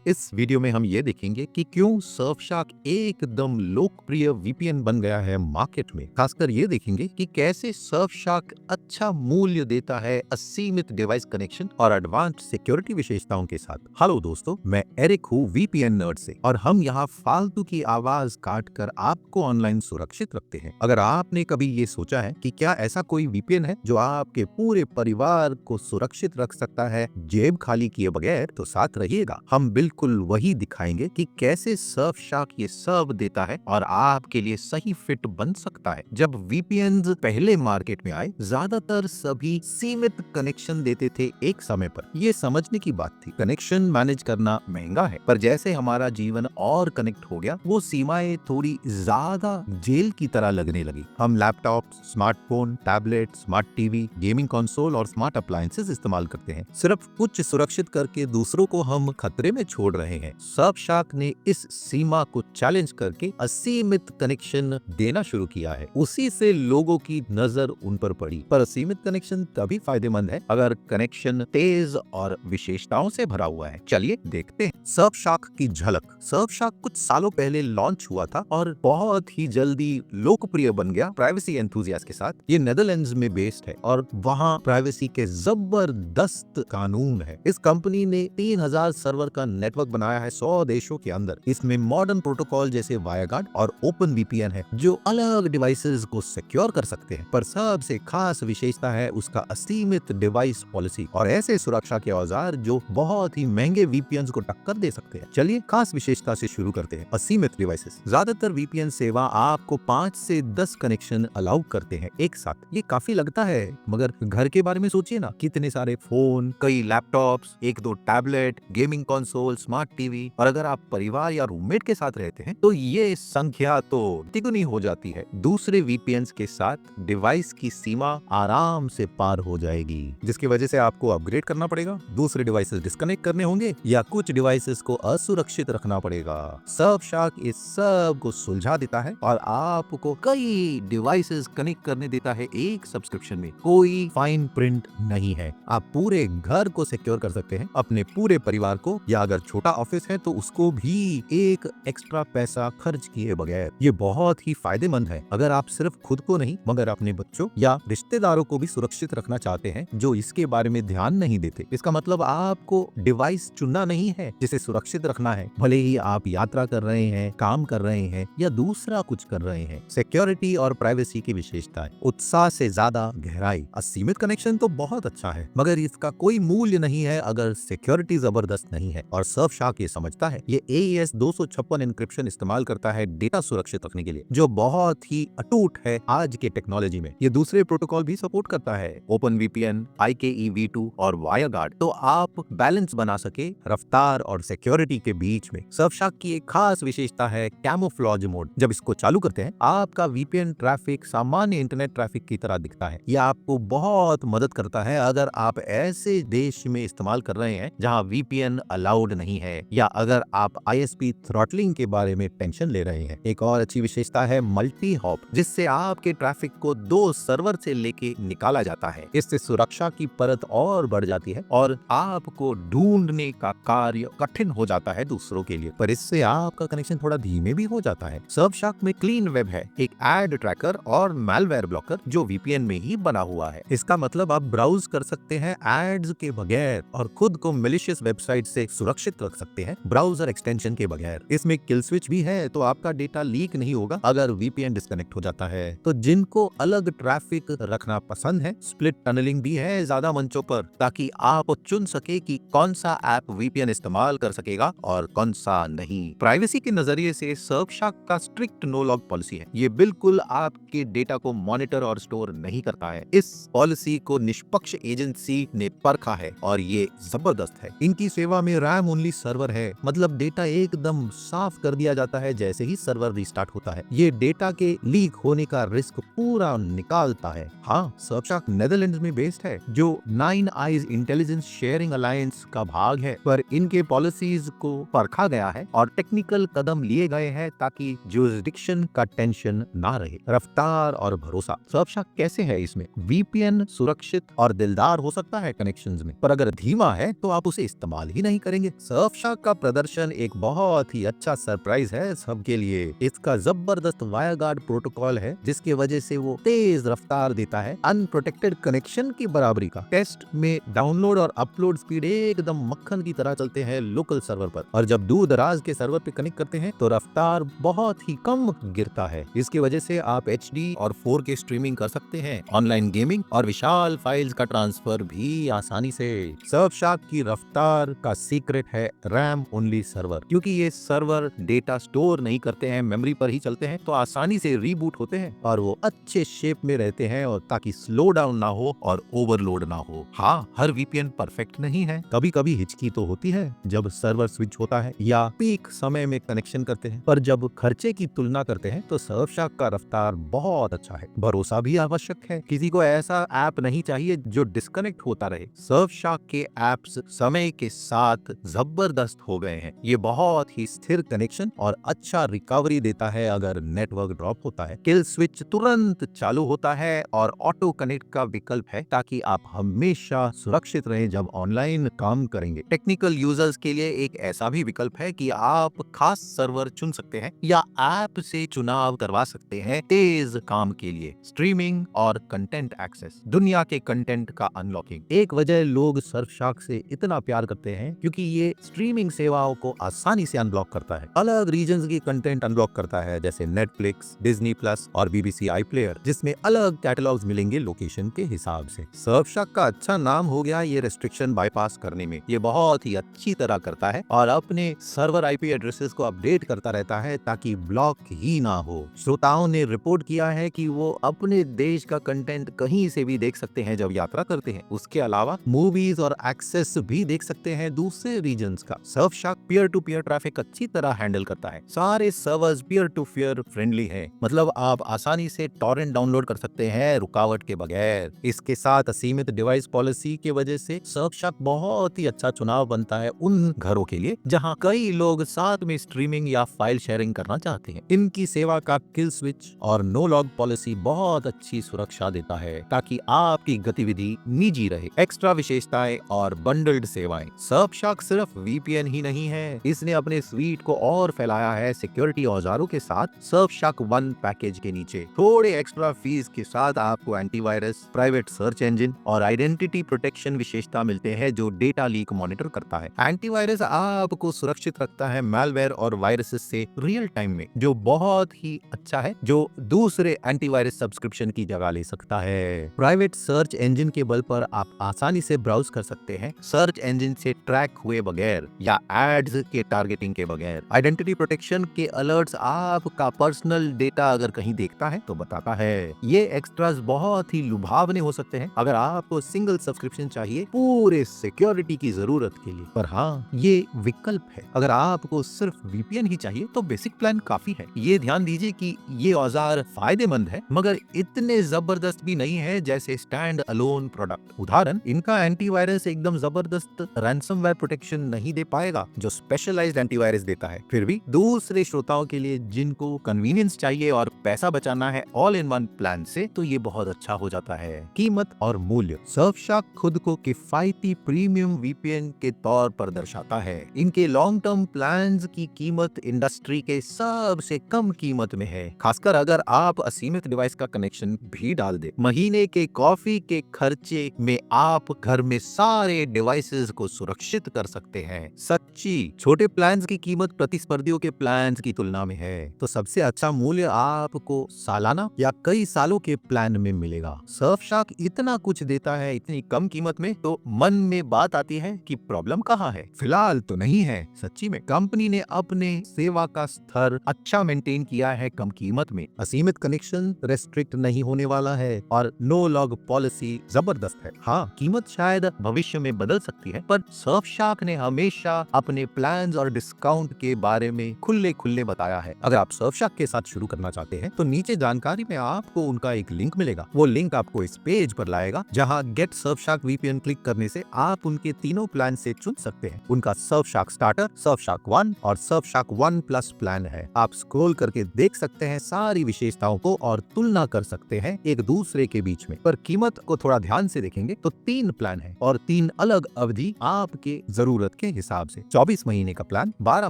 इस वीडियो में हम ये देखेंगे कि क्यों सर्फशार्क एकदम लोकप्रिय वीपीएन बन गया है मार्केट में। खासकर ये देखेंगे कि कैसे सर्फशार्क अच्छा मूल्य देता है असीमित डिवाइस कनेक्शन और एडवांस्ड सिक्योरिटी विशेषताओं के साथ। हेलो दोस्तों, मैं एरिक हूँ वीपीएन नर्ड से और हम यहाँ फालतू की आवाज काट कर आपको ऑनलाइन सुरक्षित रखते हैं। अगर आपने कभी ये सोचा है कि क्या ऐसा कोई वीपीएन है जो आपके पूरे परिवार को सुरक्षित रख सकता है जेब खाली किए बगैर, तो साथ रहिएगा। हम बिल्कुल वही दिखाएंगे कि कैसे सर्फशार्क ये सब देता है और आपके लिए सही फिट बन सकता है। जब वीपीएन पहले मार्केट में आए, ज्यादातर सभी सीमित कनेक्शन देते थे एक समय पर। ये समझने की बात थी, कनेक्शन मैनेज करना महंगा है, पर जैसे हमारा जीवन और कनेक्ट हो गया, वो सीमाएं थोड़ी ज्यादा जेल की तरह लगने लगी। हम laptop, smartphone, tablet, smart TV, gaming console और स्मार्ट अप्लायंसेस इस्तेमाल करते हैं। सिर्फ कुछ सुरक्षित करके दूसरों को हम खतरे में छोड़ रहे हैं। सर्फशार्क ने इस सीमा को चैलेंज करके असीमित कनेक्शन देना शुरू किया है। उसी से लोगों की नजर उन पर पड़ी। पर असीमित कनेक्शन तभी फायदेमंद है अगर कनेक्शन तेज और विशेषताओं से भरा हुआ है। चलिए देखते हैं सर्फशार्क की झलक। सर्फशार्क कुछ सालों पहले लॉन्च हुआ था और बहुत ही जल्दी लोकप्रिय बन गया प्राइवेसी एंथुसियास्ट के साथ। ये नेदरलैंड्स में बेस्ड है और वहाँ प्राइवेसी के जबरदस्त कानून है। इस कंपनी ने 3000 सर्वर का नेटवर्क बनाया है 100 देशों के अंदर। इसमें मॉडर्न प्रोटोकॉल जैसे वायरगार्ड और ओपन वीपीएन है जो अलग डिवाइसेस को सिक्योर कर सकते हैं। पर सबसे खास विशेषता है उसका असीमित डिवाइस पॉलिसी और ऐसे सुरक्षा के औजार जो बहुत ही महंगे वीपीएन को टक्कर दे सकते हैं। चलिए खास विशेषता से शुरू करते हैं। असीमित डिवाइसेस। ज्यादातर वीपीएन सेवा आपको 5 से 10 कनेक्शन अलाउ करते हैं एक साथ। ये काफी लगता है, मगर घर के बारे में सोचिए ना, कितने सारे फोन, कई laptops, 1-2 tablet, gaming console, smart TV, और अगर आप परिवार या रूममेट के साथ रहते हैं तो ये संख्या तो तिगुनी हो जाती है। दूसरे वीपीएन के साथ डिवाइस की सीमा आराम से पार हो जाएगी, जिसकी वजह से आपको अपग्रेड करना पड़ेगा, दूसरे डिवाइसेस डिस्कनेक्ट करने होंगे या कुछ डिवाइसेस को असुरक्षित रखना पड़ेगा। सर्फशार्क इस सब को सुलझा देता है और आपको कई डिवाइसेस कनेक्ट करने देता है एक सब्सक्रिप्शन में। कोई फाइन प्रिंट नहीं है। आप पूरे घर को सिक्योर कर सकते हैं, अपने पूरे परिवार को, या अगर छोटा ऑफिस है तो उसको भी एक एक्स्ट्रा पैसा खर्च किए बगैर। ये बहुत ही फायदेमंद है अगर आप सिर्फ खुद को नहीं मगर अपने बच्चों या रिश्तेदारों को भी सुरक्षित रखना चाहते हैं जो इसके बारे में ध्यान नहीं देते। इसका मतलब आपको डिवाइस चुनना नहीं है जिसे सुरक्षित रखना है, भले ही आप यात्रा कर रहे हैं, काम कर रहे हैं या दूसरा कुछ कर रहे हैं। सिक्योरिटी और प्राइवेसी की विशेषताएं। उत्साह से ज्यादा गहराई। असीमित कनेक्शन तो बहुत अच्छा है, मगर इसका कोई मूल्य नहीं है अगर सिक्योरिटी जबरदस्त नहीं है, और सर्फशार्क ये समझता है। ये AES 256 एन्क्रिप्शन इस्तेमाल करता है डेटा सुरक्षित रखने के लिए, जो बहुत ही अटूट है आज के टेक्नोलॉजी में। ये दूसरे प्रोटोकॉल भी सपोर्ट करता है, ओपन वीपीएन, IKEv2 और वायरगार्ड, तो आप बैलेंस बना सके रफ्तार और सिक्योरिटी के बीच में। सर्फशार्क की एक खास विशेषता है कैमोफ्लेज मोड। जब इसको चालू करते हैं, आपका वीपीएन ट्रैफिक सामान्य इंटरनेट ट्रैफिक की तरह दिखता है। यह आपको बहुत मदद करता है अगर आप ऐसे देश में इस्तेमाल कर रहे हैं जहां वीपीएन अलाउड नहीं है, या अगर आप ISP थ्रॉटलिंग के बारे में टेंशन ले रहे हैं। एक और अच्छी विशेषता है मल्टी हॉप, जिससे आपके ट्रैफिक को 2 सर्वर से लेके निकाला जाता है। इससे सुरक्षा की परत और बढ़ जाती है और आपको ढूंढने का कार्य कठिन हो जाता है दूसरों के लिए, पर इससे आपका कनेक्शन थोड़ा धीमे भी हो जाता है। सर्फशार्क में क्लीन वेब है, एक एड ट्रैकर और मैलवेयर ब्लॉकर जो वीपीएन में ही बना हुआ है। इसका मतलब आप ब्राउज कर सकते हैं एड्स के बगैर और खुद को मैलिशियस वेबसाइट से सुरक्षित रख सकते हैं ब्राउजर एक्सटेंशन के बगैर। इसमें किल स्विच भी है, तो आपका डेटा लीक नहीं होगा अगर वीपीएन डिस्कनेक्ट हो जाता है। तो जिनको अलग ट्रैफिक रखना पसंद है, स्प्लिट टनलिंग भी है ज्यादा मंचों पर, ताकि आप चुन सके कि कौन सा ऐप वीपीएन इस्तेमाल कर सकेगा और कौन सा नहीं। प्राइवेसी के नजरिए से सर्फशार्क का स्ट्रिक्ट नो लॉग पॉलिसी है। ये बिल्कुल आपके डेटा को मॉनिटर और स्टोर नहीं करता है। इस पॉलिसी को निष्पक्ष एजेंसी ने परखा है और ये जबरदस्त है। इनकी सेवा में रैम ओनली सर्वर है, मतलब डेटा एकदम साफ कर दिया जाता है जैसे ही सर्वर रिस्टार्ट होता है। ये डेटा के लीक होने का रिस्क पूरा निकालता है। हाँ, सर्फशार्क नेदरलैंड्स में बेस्ड है, जो 9 आईज इंटेलिजेंस शेयरिंग अलायंस का भाग है, पर इनके पॉलिसीज को परखा गया है और टेक्निकल कदम लिए गए हैं ताकि जुरिसडिक्शन का टेंशन ना रहे। रफ्तार और भरोसा। सर्फशार्क कैसे है इसमें? वीपीएन सुरक्षित और दिलदार हो सकता है कनेक्शंस में, पर अगर धीमा है तो आप उसे इस्तेमाल ही नहीं करेंगे। सर्फशार्क का प्रदर्शन एक बहुत ही अच्छा सरप्राइज है सबके लिए। इसका जबरदस्त वायरगार्ड प्रोटोकॉल है जिसकी वजह से वो तेज रफ्तार देता है, अनप्रोटेक्टेड कनेक्शन की बराबरी का। टेस्ट में डाउनलोड और अपलोड स्पीड एकदम मक्खन की तरह चलते हैं लोकल सर्वर पर, और जब दूर दराज के सर्वर पे कनेक्ट करते हैं तो रफ्तार बहुत ही कम गिरता है। इसकी वजह से आप HD और 4K स्ट्रीमिंग कर सकते हैं, ऑनलाइन गेमिंग और विशाल फाइल्स का ट्रांसफर भी आसानी से। सर्फशार्क की रफ्तार का सीक्रेट है रैम ओनली सर्वर, क्योंकि ये सर्वर डेटा स्टोर नहीं करते हैं, मेमोरी पर ही चलते हैं, तो आसानी से रीबूट होते हैं और वो अच्छे शेप में रहते हैं, और ताकि स्लो डाउन ना हो और ओवरलोड ना हो। हाँ, हर VPN परफेक्ट नहीं है, कभी कभी हिचकी तो होती है जब सर्वर स्विच होता है या पीक समय में कनेक्शन करते हैं, पर जब खर्चे की तुलना करते हैं तो सर्फशार्क का रफ्तार बहुत अच्छा है। भरोसा भी आवश्यक है, किसी को ऐसा ऐप नहीं चाहिए जो डिस्कनेक्ट होता रहे। सर्फशार्क के एप्स समय के साथ जबरदस्त हो गए हैं। ये बहुत ही स्थिर कनेक्शन और अच्छा रिकवरी देता है अगर नेटवर्क ड्रॉप होता है। किल स्विच तुरंत चालू होता है और ऑटो कनेक्ट का विकल्प है ताकि आप हमेशा सुरक्षित रहें जब ऑनलाइन काम करेंगे। टेक्निकल यूजर्स के लिए एक ऐसा भी विकल्प है कि आप खास सर्वर चुन सकते हैं या ऐप से चुनाव करवा सकते हैं तेज काम के लिए, स्ट्रीमिंग और कंटेंट एक्सेस, दुनिया के कंटेंट का अनलॉकिंग। एक वजह लोग सर्फशार्क से इतना प्यार करते हैं क्योंकि ये स्ट्रीमिंग सेवाओं को आसानी से अनब्लॉक करता है। अलग रीजन्स की कंटेंट अनब्लॉक करता है, जैसे नेटफ्लिक्स, डिज्नी प्लस और BBC iPlayer, जिसमें अलग कैटलॉग्स मिलेंगे लोकेशन के हिसाब से। सर्फशार्क का अच्छा नाम हो गया ये रेस्ट्रिक्शन बाईपास करने में। ये बहुत ही अच्छी तरह करता है और अपने सर्वर IP एड्रेसेस को अपडेट करता रहता है ताकि ब्लॉक ही ना हो। श्रोताओं ने रिपोर्ट किया है कि वो अपने देश का कंटेंट कहीं से भी देख सकते हैं जब यात्रा करते हैं। उसके अलावा मूवीज और एक्सेस भी देख सकते हैं दूसरे रीजन्स का। Surfshark peer to peer traffic अच्छी तरह हैंडल करता है। सारे servers peer to peer friendly हैं, मतलब आप आसानी से टॉरेंट डाउनलोड कर सकते हैं रुकावट के बगैर। इसके साथ असीमित डिवाइस पॉलिसी की वजह से सर्फशार्क बहुत ही अच्छा चुनाव बनता है उन घरों के लिए जहां कई लोग साथ में स्ट्रीमिंग या फाइल शेयरिंग करना चाहते हैं। इनकी सेवा का किल स्विच और नो लॉग पॉलिसी बहुत अच्छी सुरक्षा देता है ताकि आपकी गतिविधि निजी रहे। एक्स्ट्रा विशेषताएं और बंडल्ड सेवाएं। सर्फशार्क सिर्फ VPN ही नहीं है, इसने अपने स्वीट को और फैलाया है सिक्योरिटी औजारों के साथ। सर्फशार्क वन पैकेज के नीचे थोड़े एक्स्ट्रा फीस के साथ आपको एंटीवायरस, प्राइवेट सर्च इंजन और आइडेंटिटी प्रोटेक्शन विशेषता मिलते हैं जो डेटा लीक मॉनिटर करता है। एंटीवायरस आपको सुरक्षित रखता है मैलवेयर और वायरसेस से रियल टाइम में, जो बहुत ही अच्छा है, जो दूसरे एंटीवायरस सब्सक्रिप्शन की जगह ले सकता है। प्राइवेट सर्च इंजन के बल पर आप आसानी से ब्राउज कर सकते हैं, सर्च इंजन से ट्रैक हुए बगैर या एड्स के टारगेटिंग के बगैर। आइडेंटिटी प्रोटेक्शन के अलर्ट्स आपका पर्सनल डेटा अगर कहीं देखता है तो बताता है। ये एक्स्ट्रास बहुत ही लुभावने हो सकते हैं अगर आपको सिंगल सब्सक्रिप्शन चाहिए पूरे सिक्योरिटी की जरूरत के लिए। पर हाँ, ये विकल्प है। अगर आपको सिर्फ VPN ही चाहिए तो बेसिक प्लान काफी है। ये ध्यान दीजिए कि ये औजार फायदेमंद है मगर इतने जबरदस्त भी नहीं है जैसे स्टैंड अलोन प्रोडक्ट। उदाहरण, इनका एंटीवायरस एकदम जबरदस्त रैंसमवेयर प्रोटेक्शन नहीं दे पाएगा जो स्पेशलाइज्ड एंटीवायरस देता है। फिर भी दूसरे श्रोताओं के लिए जिनको कन्वीनियंस चाहिए और पैसा बचाना है ऑल इन वन प्लान से, तो ये बहुत अच्छा हो जाता है। कीमत और मूल्य। सर्फशार्क खुद को किफायती प्रीमियम VPN के तौर पर दर्शाता है। इनके लॉन्ग टर्म प्लान्स की कीमत इंडस्ट्री के सबसे कम कीमत में है, खासकर अगर आप असीमित डिवाइस का कनेक्शन भी डाल दे। महीने के कॉफी के खर्चे में आप घर में सारे डिवाइसेस को सुरक्षित कर सकते हैं। सच्ची छोटे प्लान्स की कीमत प्रतिस्पर्धियों के प्लान्स की तुलना में है, तो सबसे अच्छा मूल्य आपको सालाना या कई सालों के प्लान में मिलेगा। सर्फशार्क इतना कुछ देता है इतनी कम कीमत में, तो मन में बात आती है कि प्रॉब्लम कहाँ है? फिलहाल तो नहीं है। सच्ची में कंपनी ने अपने सेवा का स्तर अच्छा मेंटेन किया है कम कीमत में। असीमित कनेक्शन रेस्ट्रिक्ट नहीं होने वाला है और नो लॉग पॉलिसी जबरदस्त है। हाँ, कीमत शायद भविष्य में बदल सकती है, पर सर्फशार्क ने हमेशा अपने प्लान्स और डिस्काउंट के बारे में खुले बताया है। अगर आप सर्फशार्क के साथ शुरू करना चाहते हैं तो नीचे जानकारी में आपको उनका एक लिंक मिलेगा। वो लिंक आपको इस पेज पर लाएगा जहां गेट सर्फशार्क VPN क्लिक करने से आप उनके तीनों प्लान से चुन सकते हैं। उनका सर्फशार्क स्टार्टर, सर्फशार्क वन और सर्फशार्क वन प्लस प्लान है। आप स्क्रॉल करके देख सकते हैं सारी विशेषताओं को और तुलना कर सकते हैं एक दूसरे के बीच में। पर कीमत को थोड़ा ध्यान से देखेंगे तो 3 प्लान है और 3 अलग अवधि आपके जरूरत के हिसाब से 24 महीने का प्लान, 12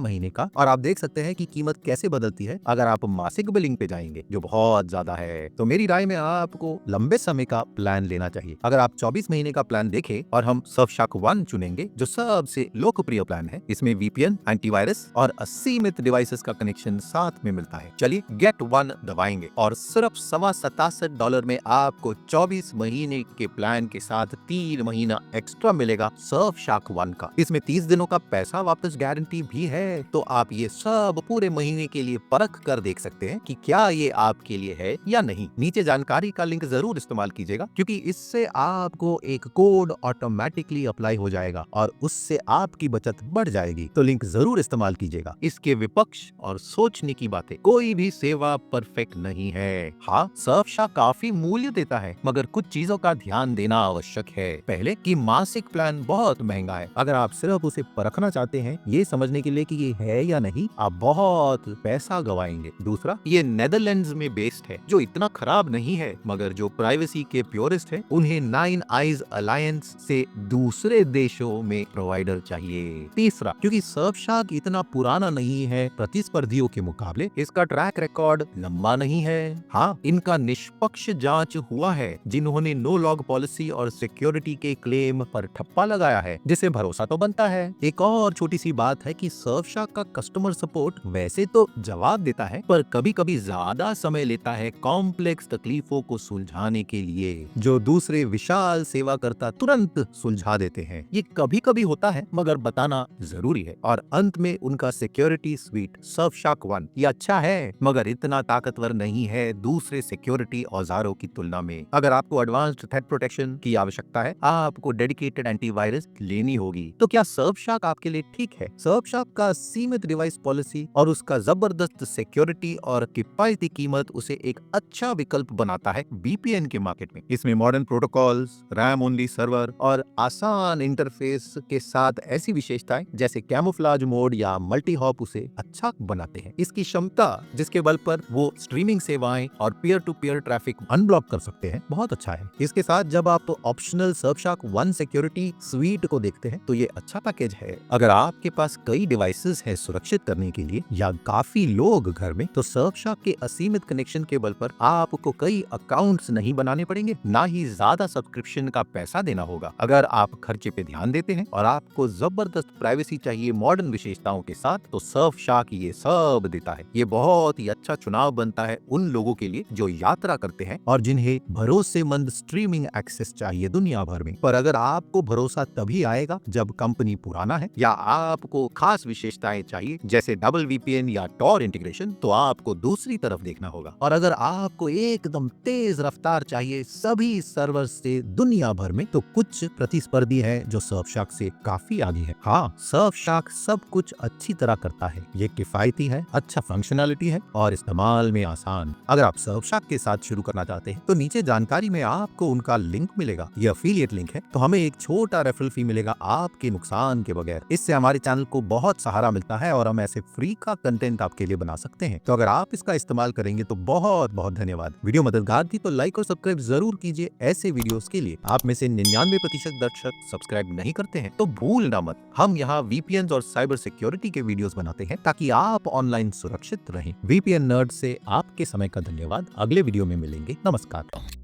महीने का, और आप देख सकते हैं कि कीमत कैसे बदलती है अगर आप मासिक बिलिंग पे जाएंगे जो बहुत ज्यादा है। तो मेरी राय में आपको लंबे समय का प्लान लेना चाहिए। अगर आप 24 महीने का प्लान देखें और हम सर्फशार्क 1 चुनेंगे जो सबसे लोकप्रिय प्लान है, इसमें वीपीएन, एंटीवायरस और असीमित डिवाइसेस का कनेक्शन साथ में मिलता है। चलिए गेट 1 दबाएंगे और सिर्फ $67 में आपको 24 महीने के प्लान के साथ 3 महीना एक्स्ट्रा मिलेगा सर्फशार्क 1 का। इसमें 30 दिनों का पैसा वापस गारंटी भी है, तो आप ये सब पूरे महीने के लिए परख कर देख सकते हैं कि क्या ये आपके लिए है या नहीं। नीचे जानकारी का लिंक जरूर इस्तेमाल कीजिएगा क्योंकि इससे आपको एक कोड ऑटोमेटिकली अप्लाई हो जाएगा और उससे आपकी बचत बढ़ जाएगी। तो लिंक जरूर इस्तेमाल कीजिएगा। इसके विपक्ष और सोचने की बातें, कोई भी सेवा परफेक्ट नहीं है। हाँ, सर्फशार्क काफी मूल्य देता है, मगर कुछ चीजों का ध्यान देना आवश्यक है। पहले कि मासिक प्लान बहुत महंगा है। अगर आप सिर्फ उसे परखना चाहते हैं ये समझने के लिए कि ये है या नहीं, आप बहुत पैसा गवाएंगे। दूसरा, ये नेदरलैंड्स में बेस्ड है जो इतना खराब नहीं है, मगर जो प्राइवेसी के प्योरिस्ट है उन्हें 9 आईज अलायंस से दूसरे देशों में प्रोवाइडर चाहिए। तीसरा, क्योंकि सर्फशार्क इतना पुराना नहीं है प्रतिस्पर्धियों के मुकाबले, इसका ट्रैक रिकॉर्ड लंबा नहीं है। हाँ, इनका निष्पक्ष जांच हुआ है। जिन्होंने नो लॉग पॉलिसी और सिक्योरिटी के क्लेम पर ठप्पा लगाया है, जिसे भरोसा तो बनता है। एक और छोटी सी बात है कि सर्फशार्क का कस्टमर सपोर्ट वैसे तो जवाब देता है, पर कभी कभी ज्यादा समय लेता है कॉम्प्लेक्स तकलीफों को सुलझाने के लिए, जो दूसरे विशाल सेवाकर्ता तुरंत सुलझा देते हैं। ये कभी कभी होता है, मगर बताना जरूरी है। और अंत में उनका सिक्योरिटी स्वीट सर्फशार्क 1 ये अच्छा है, मगर इतना ताकतवर नहीं है दूसरे सिक्योरिटी औजारों की तुलना में। अगर आपको एडवांस्ड थ्रेट प्रोटेक्शन की आवश्यकता है, आपको डेडिकेटेड एंटीवायरस लेनी होगी। तो क्या सर्फशार्क आपके लिए ठीक है? सर्फशार्क का सीमित डिवाइस पॉलिसी और उसका जबरदस्त सिक्योरिटी और किफायती कीमत उसे एक अच्छा विकल्प बनाता है वीपीएन के मार्केट में। इसमें modern protocols, RAM only server और आसान इंटरफेस के साथ ऐसी विशेषताएं जैसे कैमोफ्लेज मोड या मल्टी हॉप उसे अच्छा बनाते हैं। इसकी क्षमता जिसके बल पर वो स्ट्रीमिंग सेवाएं और peer to peer traffic unblock कर सकते हैं, बहुत अच्छा है। इसके साथ जब आप ऑप्शनल सर्फशार्क 1 सिक्योरिटी स्वीट को देखते हैं तो ये अच्छा पैकेज है। अगर आपके पास कई डिवाइसेस है सुरक्षित करने के लिए या काफी लोग घर में, तो सर्फशार्क के असीमित कनेक्शन के बल पर आपको कई अकाउंट्स नहीं बनाने पड़ेंगे, ना ही ज्यादा सब्सक्रिप्शन का पैसा देना होगा। अगर आप खर्चे पे ध्यान देते हैं और आपको जबरदस्त प्राइवेसी चाहिए मॉडर्न विशेषताओं के साथ, तो सर्फशार्क ये सब देता है। ये बहुत ही अच्छा चुनाव बनता है उन लोगों के लिए जो यात्रा करते हैं और जिन्हें भरोसेमंद स्ट्रीमिंग एक्सेस चाहिए दुनिया भर में। पर अगर आपको भरोसा तभी आएगा जब कंपनी पुराना है या आपको खास विशेषताएं चाहिए जैसे डबल वीपीएन या टॉर इंटीग्रेशन, तो आपको दूसरी तरफ देखना होगा। और अगर आपको एकदम तेज रफ्तार चाहिए सभी सर्वर से दुनिया भर में, तो कुछ प्रतिस्पर्धी है जो सर्फशार्क से काफी आगे है। हाँ, सर्फशार्क सब कुछ अच्छी तरह करता है। ये किफायती है, अच्छा फंक्शनैलिटी है और इस्तेमाल में आसान। अगर आप सर्फशार्क के साथ शुरू करना चाहते हैं तो नीचे जानकारी में आपको उनका लिंक मिलेगा। ये एफिलिएट लिंक है, तो हमें एक छोटा रेफरल फी मिलेगा आपके नुकसान के बगैर। इससे हमारे चैनल को बहुत सहारा मिलता है और हम ऐसे फ्री का कंटेंट आपके लिए बना सकते हैं। तो अगर आप इसका इस्तेमाल करेंगे तो बहुत बहुत धन्यवाद। वीडियो मददगार थी तो लाइक और सब्सक्राइब जरूर कीजिए ऐसे वीडियोस के लिए। आप में से 99% दर्शक सब्सक्राइब नहीं करते हैं तो भूलना मत। हम यहाँ वीपीएन और साइबर सिक्योरिटी के वीडियोस बनाते हैं ताकि आप ऑनलाइन सुरक्षित रहें। वीपीएन नर्ड से आपके समय का धन्यवाद। अगले वीडियो में मिलेंगे। नमस्कार।